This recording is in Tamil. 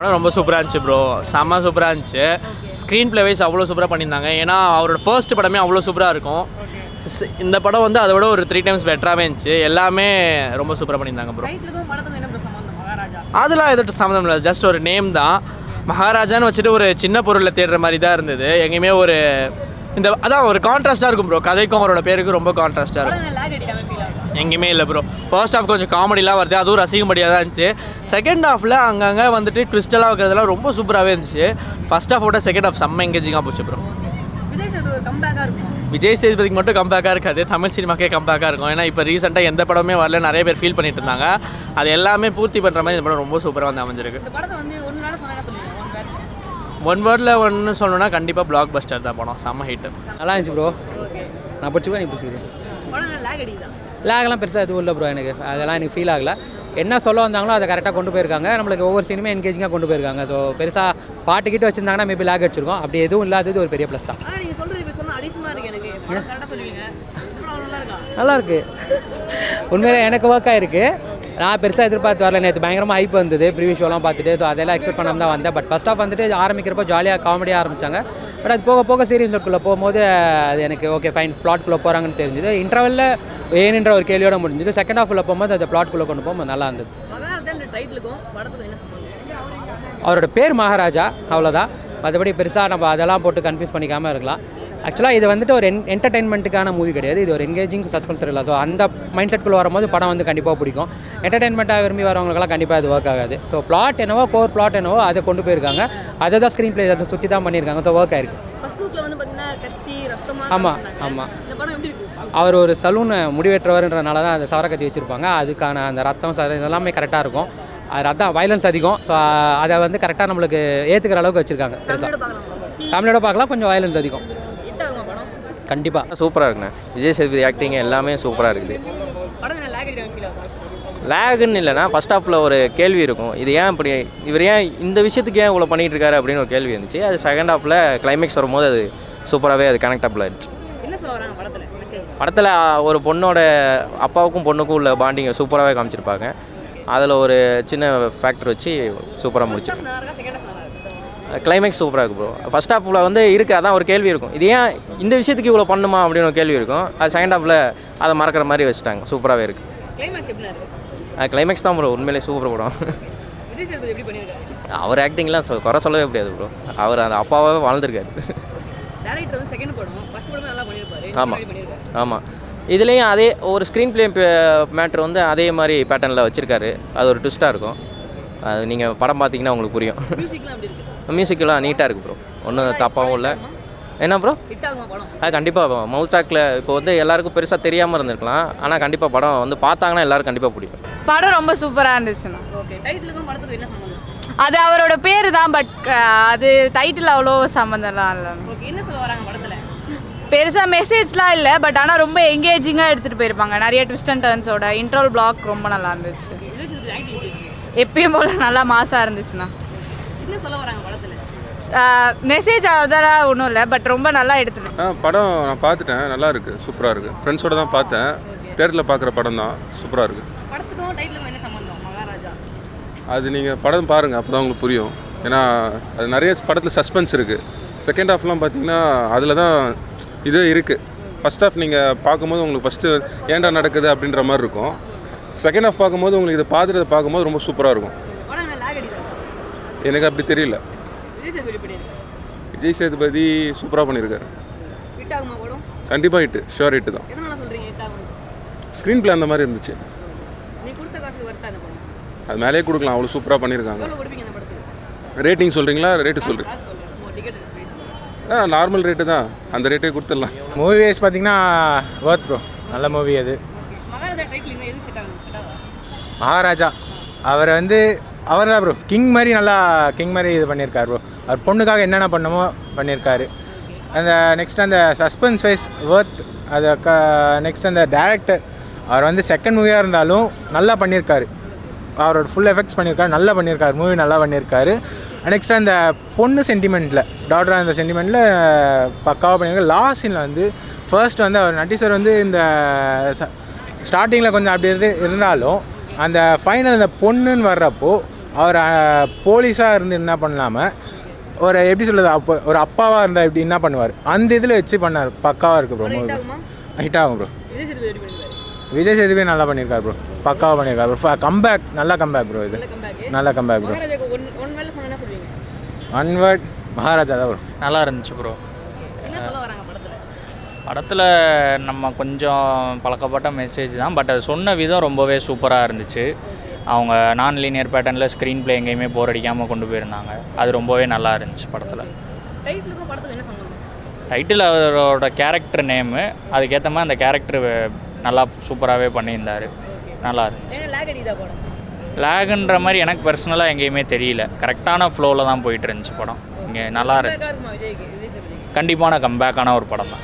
படம் ரொம்ப சூப்பராக இருந்துச்சு ப்ரோ, செம்ம சூப்பராக இருந்துச்சு. ஸ்க்ரீன் ப்ளே வைஸ் அவ்வளோ சூப்பராக பண்ணியிருந்தாங்க. ஏன்னா அவரோட ஃபர்ஸ்ட் படமே அவ்வளோ சூப்பராக இருக்கும். இந்த படம் வந்து அதை விட ஒரு 3 times பெட்டராகவே இருந்துச்சு. எல்லாமே ரொம்ப சூப்பராக பண்ணியிருந்தாங்க ப்ரோ. அதெல்லாம் எதுவும் சம்மந்தம் இல்லை, ஜஸ்ட் ஒரு நேம் தான். மகாராஜான்னு வச்சுட்டு ஒரு சின்ன பொருளை தேடுற மாதிரி தான் இருந்தது. எங்கேயுமே ஒரு அதான் ஒரு கான்ட்ராஸ்ட்டாக இருக்கும் ப்ரோ. கதைக்கும் அவரோட பேருக்கு ரொம்ப கான்ட்ராஸ்ட்டாக இருக்கும். எங்கேயுமே இல்லை ப்ரோ. ஃபர்ஸ்ட் ஹாஃப் கொஞ்சம் காமெடிலாம் வருது, அதுவும் ரசிக்கும்படியாக தான் இருந்துச்சு. செகண்ட் ஹாஃபில் அங்கங்கே வந்துட்டு ட்விஸ்டெல்லாம் வைக்கிறதுலாம் ரொம்ப சூப்பராகவே இருந்துச்சு. ஃபர்ஸ்ட் ஹாஃபோட செகண்ட் ஹாஃப் செம்ம எங்கேஜிங்காக போச்சு ப்ரோ. விஜய் சேதுபதிக்கு மட்டும் கம்பேக்காக இருக்காது, தமிழ் சினிமாக்கே கம்பேக்காக இருக்கும். ஏன்னா இப்போ ரீசெண்டாக எந்த படமே வரல, நிறைய பேர் ஃபீல் பண்ணிட்டு இருந்தாங்க. அது எல்லாமே பூர்த்தி பண்ணுற மாதிரி இந்த படம் ரொம்ப சூப்பராக வந்து அமைஞ்சிருக்கு. ஒன் வேர்டில் ஒன்று சொல்லணும்னா கண்டிப்பாக பிளாக் பஸ்டர் தான் படம், செம்ம ஹிட்டு. நல்லா இருந்துச்சு ப்ரோ. நான் பிடிச்சிக்கோ, நீ பிடிச்சிக்கிறேன். லேகெல்லாம் பெருசாக எதுவும் இல்லை ப்ரோ. அதெல்லாம் எனக்கு ஃபீல் ஆகலை. என்ன சொல்ல வந்தாங்களோ அதை கரெக்டாக கொண்டு போயிருக்காங்க. நம்மளுக்கு ஒவ்வொரு சீனுமே என்கேஜிங்காக கொண்டு போயிருக்காங்க. ஸோ பெருசாக பாட்டுக்கிட்ட வச்சுருந்தாங்கன்னா மேபி லேக் அடிச்சிருக்கோம். அப்படி எதுவும் இல்லாதது ஒரு பெரிய ப்ளஸ் தான். நல்லா இருக்கு, உண்மையிலே எனக்கு ஒர்க் ஆகிருக்கு. நான் பெருசாக எதிர்பார்த்து வரல. நேற்று பயங்கரமாக ஹைப் வந்தது ப்ரீவியூ ஷோலாம் பார்த்துட்டு. ஸோ அதெல்லாம் எக்ஸ்பெக்ட் பண்ணாமல் தான் வந்தேன். பட் ஃபர்ஸ்ட் ஆஃப் வந்துட்டு ஆரம்பிக்கிறப்போ ஜாலியாக காமெடியாக ஆரம்பித்தாங்க. பட் அது போக போக சீரியஸ் லுக்குள்ளே போகும்போது அது எனக்கு ஓகே ஃபைன் பிளாட்குள்ளே போகிறாங்கன்னு தெரிஞ்சுது. இன்டர்வலில் ஏன்ன்ற ஒரு கேள்வியோட முடிஞ்சுது. செகண்ட் ஹாஃபில் போகும்போது அந்த பிளாட்குள்ளே கொண்டு போகும்போது நல்லா இருந்தது. அவரோட பேர் மகாராஜா, அவ்வளோதான். மற்றபடி பெருசாக நம்ம அதெல்லாம் போட்டு கன்ஃபியூஸ் பண்ணிக்காமல் இருக்கலாம். ஆக்சுவலாக இது வந்துட்டு ஒரு என்டர்டைன்மெண்ட்டுக்கான மூவி கிடையாது, இது ஒரு என்கேஜிங் சஸ்பென்ஸ் இல்லை. ஸோ அந்த மைண்ட் செட்குள்ளே வரும்போது படம் வந்து கண்டிப்பாக பிடிக்கும். என்டர்டைன்மெண்ட்டாக விரும்பி வரவங்களுக்கெல்லாம் கண்டிப்பாக அது ஒர்க் ஆகாது. ஸோ பிளாட் என்னவோ, கோர் பிளாட் என்னவோ அதை கொண்டு போயிருக்காங்க. அதை தான் ஸ்க்ரீன் பிளே அதை சுற்றி தான் பண்ணியிருக்காங்க. ஸோ ஒர்க் ஆயிருக்கு. ஆமாம் ஆமாம், அவர் ஒரு சலூனை முடிவெற்றவர்ன்றனால தான் அந்த சவரக்கத்தி வச்சுருப்பாங்க. அதுக்கான அந்த ரத்தம் இதெல்லாமே கரெக்டாக இருக்கும். அது ரத்தம் வைலன்ஸ் அதிகம். ஸோ அதை வந்து கரெக்டாக நம்மளுக்கு ஏற்றுக்கிற அளவுக்கு வச்சுருக்காங்க. பெருசாக ஃபேமிலியோட பார்க்கலாம், கொஞ்சம் வைலன்ஸ் அதிகம். கண்டிப்பாக சூப்பராக இருக்குண்ணே. விஜய் சேதுபதி ஆக்டிங் எல்லாமே சூப்பராக இருக்குது. லேகுன்னு இல்லைனா ஃபஸ்ட் ஹாஃபில் ஒரு கேள்வி இருக்கும், இது ஏன் இப்படி, இவர் ஏன் இந்த விஷயத்துக்கு ஏன் இவ்வளோ பண்ணிகிட்டு இருக்காரு அப்படின்னு ஒரு கேள்வி இருந்துச்சு. அது செகண்ட் ஹாஃபில் கிளைமேக்ஸ் வரும்போது அது சூப்பராகவே அது கனெக்டபிள் ஆகிடுச்சு. படத்தில் ஒரு பொண்ணோட அப்பாவுக்கும் பொண்ணுக்கும் உள்ள பாண்டிங்கை சூப்பராகவே காமிச்சிருப்பாங்க. அதில் ஒரு சின்ன ஃபேக்டர் வச்சு சூப்பராக முடிச்சிருக்கேன். கிளைமேக்ஸ் சூப்பராக இருக்குது ப்ரோ. ஃபஸ்ட் ஹாஃபில் வந்து இருக்குது, அதான் ஒரு கேள்வி இருக்கும், இது ஏன் இந்த விஷயத்துக்கு இவ்வளோ பண்ணுமா அப்படின்னு ஒரு கேள்வி இருக்கும். அது செகண்ட் ஹாஃபில் அதை மறக்கிற மாதிரி வச்சுட்டாங்க. சூப்பராகவே இருக்குது. கிளைமேக்ஸ் தான் ப்ரோ உண்மையிலே சூப்பர் படம். அவர் ஆக்டிங்லாம் குறை சொல்லவே முடியாது ப்ரோ. அவர் அந்த அப்பாவே வாழ்ந்துருக்காரு. ஆமாம் ஆமாம், இதுலேயும் அதே ஒரு ஸ்க்ரீன் ப்ளே மேட்ரு வந்து அதே மாதிரி பேட்டர்னில் வச்சுருக்காரு. அது ஒரு ட்விஸ்ட்டாக இருக்கும். அது நீங்கள் படம் பார்த்தீங்கன்னா உங்களுக்கு புரியும். மியூசிக்கெலாம் நீட்டாக இருக்குது ப்ரோ, ஒன்றும் தப்பாகவும் இல்லை. என்ன ப்ரோ? அது கண்டிப்பாக மவுத் ட்ராக்கில் இப்போ வந்து எல்லாருக்கும் பெருசாக தெரியாமல் இருந்திருக்கலாம். ஆனால் கண்டிப்பாக படம் வந்து பார்த்தாங்கன்னா எல்லோரும் கண்டிப்பாக பிடிக்கும். படம் ரொம்ப சூப்பராக இருந்துச்சுண்ணா. அது அவரோட பேர் தான், பட் அது டைட்டில் அவ்வளோ சம்மந்தம்லாம் இல்லை. பெருசாக மெசேஜ்லாம் இல்லை, பட் ஆனால் ரொம்ப எங்கேஜிங்காக எடுத்துகிட்டு போயிருப்பாங்க. நிறைய ட்விஸ்ட் அண்ட் டர்ன்ஸோட இன்ட்ரோல் பிளாக் ரொம்ப நல்லா இருந்துச்சு. எப்பயும் போல் நல்லா மாசாக இருந்துச்சுண்ணா. மெசேஜ் அதெல்லாம் ஒன்றும் இல்லை, பட் ரொம்ப நல்லா எடுத்துட்டேன். படம் நான் பார்த்துட்டேன், நல்லா இருக்குது, சூப்பராக இருக்குது. ஃப்ரெண்ட்ஸோடு தான் பார்த்தேன். தேட்டரில் பார்க்குற படம் தான், சூப்பராக இருக்குது. அது நீங்கள் படம் பாருங்கள், அப்போ தான் உங்களுக்கு புரியும். ஏன்னா அது நிறைய படத்தில் சஸ்பென்ஸ் இருக்குது. செகண்ட் ஹாஃப்லாம் பார்த்தீங்கன்னா அதில் தான் இது இருக்குது. ஃபஸ்ட் ஹாஃப் நீங்கள் பார்க்கும்போது உங்களுக்கு ஃபஸ்ட்டு ஏன்டா நடக்குது அப்படின்ற மாதிரி இருக்கும். செகண்ட் ஹாஃப் பார்க்கும்போது உங்களுக்கு இதை பார்க்கும்போது ரொம்ப சூப்பராக இருக்கும். எனக்கு அப்படி தெரியல. விஜய் சேதுபதி சூப்பராக பண்ணியிருக்காரு. கண்டிப்பாக ஹிட்டு, ஷுவர் ஹிட்டு தான். ஸ்க்ரீன் பிளே அந்த மாதிரி இருந்துச்சு. அது மேலேயே கொடுக்கலாம், அவ்வளோ சூப்பராக பண்ணியிருக்காங்க. ரேட்டிங் சொல்கிறீங்களா? ரேட்டு சொல்கிறீங்க? நார்மல் ரேட்டு தான், அந்த ரேட்டே கொடுத்துடலாம். மூவி வைஸ் பார்த்தீங்கன்னா ஒர்த் ப்ரோ, நல்ல மூவி அது. மகாராஜா அவர் அவர் தான் ப்ரோ கிங் மாதிரி, நல்லா கிங் மாதிரி இது பண்ணியிருக்காரு ப்ரோ. அவர் பொண்ணுக்காக என்னென்ன பண்ணமோ பண்ணியிருக்காரு. அந்த நெக்ஸ்ட் அந்த சஸ்பென்ஸ் வைஸ் ஒர்த். அது நெக்ஸ்ட் அந்த டேரக்டர் அவர் செகண்ட் மூவியாக இருந்தாலும் நல்லா பண்ணியிருக்காரு. அவரோட ஃபுல் எஃபெக்ட்ஸ் பண்ணியிருக்காரு, நல்லா பண்ணியிருக்காரு. மூவி நல்லா பண்ணியிருக்காரு. நெக்ஸ்ட் அந்த பொண்ணு சென்டிமெண்ட்டில், டாக்டர் அந்த சென்டிமெண்ட்டில் பக்காவாக பண்ணியிருக்காரு. லாஸ்ட் சீனில் ஃபர்ஸ்ட் அவர் நட்டிசர் இந்த ஸ்டார்டிங்கில் கொஞ்சம் அப்படி இருந்தாலும் அந்த ஃபைனல் அந்த பொண்ணுன்னு வர்றப்போ அவர் போலீஸாக இருந்து என்ன பண்ணாமல் ஒரு எப்படி சொல்கிறது அப்போ ஒரு அப்பாவாக இருந்தால் எப்படி என்ன பண்ணுவார் அந்த இதில் வச்சு பண்ணார். பக்காவாக இருக்குது ப்ரோ. மூவி ஹிட் ஆகும் ப்ரோ. விஜய் சேதுபதி நல்லா பண்ணியிருக்காரு ப்ரோ. பக்காவாக பண்ணியிருக்காரு ப்ரோ. கம்பேக் நல்ல கம்பேக் ப்ரோ. இது நல்ல comeback bro. One word Maharaja தான் ப்ரோ. நல்லா இருந்துச்சு ப்ரோ. படத்தில் நம்ம கொஞ்சம் பழக்கப்பட்ட மெசேஜ் தான், பட் அது சொன்ன விதம் ரொம்பவே சூப்பராக இருந்துச்சு. அவங்க நான் லீனியர் பேட்டர்னில் ஸ்க்ரீன் ப்ளே எங்கேயுமே போர் அடிக்காமல் கொண்டு போயிருந்தாங்க. அது ரொம்பவே நல்லா இருந்துச்சு படத்தில். டைட்டில் அவரோட கேரக்டர் நேமு, அதுக்கேற்ற மாதிரி அந்த கேரக்டர் நல்லா சூப்பராகவே பண்ணியிருந்தார். நல்லா இருந்துச்சு. லேகுன்ற மாதிரி எனக்கு பர்சனலாக எங்கேயுமே தெரியல. கரெக்டான ஃப்ளோவில் தான் போயிட்டு இருந்துச்சு படம். இங்கே நல்லா இருந்துச்சு. கண்டிப்பான கம்பேக்கான ஒரு படம் தான்.